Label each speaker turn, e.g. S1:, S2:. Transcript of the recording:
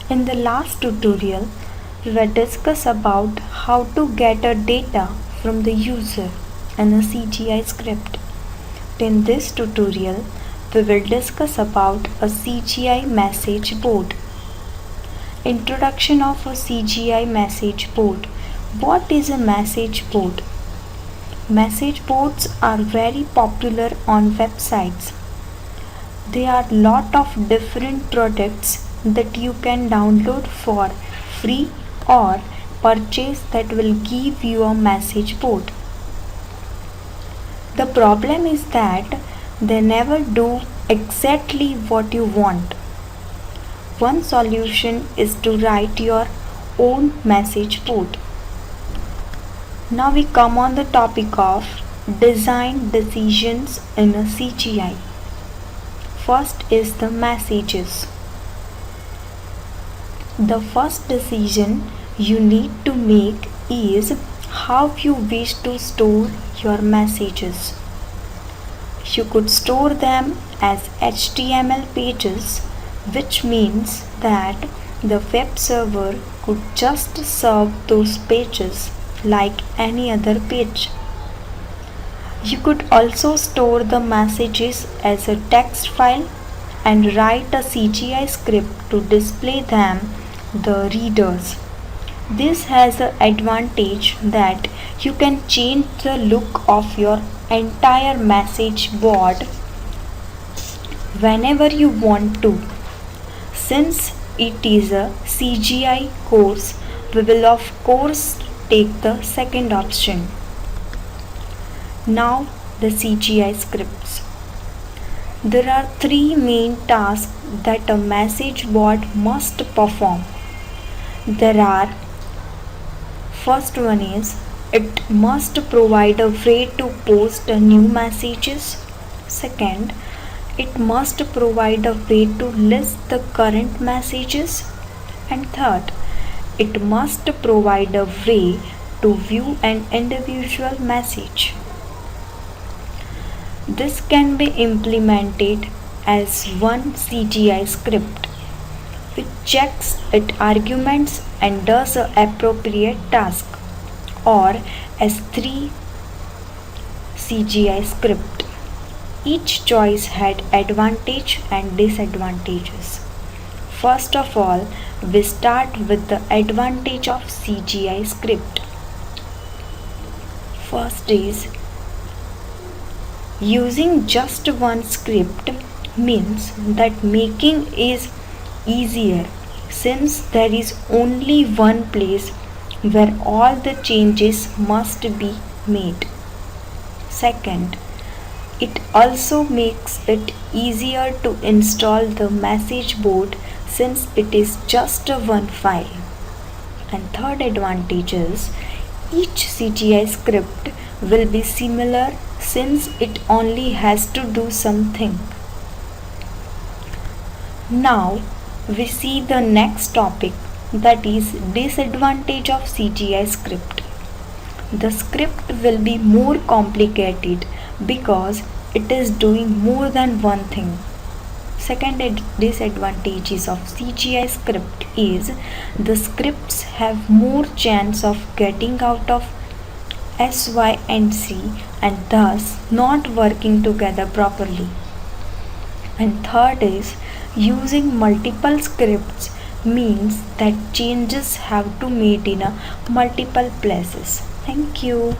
S1: In the last tutorial, we will discuss about how to get a data from the user in a CGI script. In this tutorial, we will discuss about a CGI message board. Introduction of a CGI message board. What is a message board? Message boards are very popular on websites. There are lot of different products that you can download for free or purchase that will give you a message board. The problem is that they never do exactly what you want. One solution is to write your own message board. Now we come on the topic of design decisions in a CGI. First is the messages. The first decision you need to make is how you wish to store your messages. You could store them as HTML pages, which means that the web server could just serve those pages like any other page. You could also store the messages as a text file and write a CGI script to display them the readers. This has the advantage that you can change the look of your entire message board whenever you want to. Since it is a CGI course, we will of course take the second option. Now the CGI scripts. There are three main tasks that a message board must perform. First one is it must provide a way to post new messages. Second, it must provide a way to list the current messages. And third, it must provide a way to view an individual message. This can be implemented as one CGI script, which checks its arguments and does an appropriate task, or as three CGI script. Each choice had advantage and disadvantages. First of all, we start with the advantage of CGI script. First is using just one script means that making is easier since there is only one place where all the changes must be made. Second, it also makes it easier to install the message board since it is just one file. And third advantage is each CGI script will be similar since it only has to do something. Now we see the next topic, that is disadvantage of CGI script. The script will be more complicated because it is doing more than one thing. Second disadvantages of CGI script is the scripts have more chance of getting out of SY and C and thus not working together properly. And third is using multiple scripts means that changes have to made in multiple places. Thank you.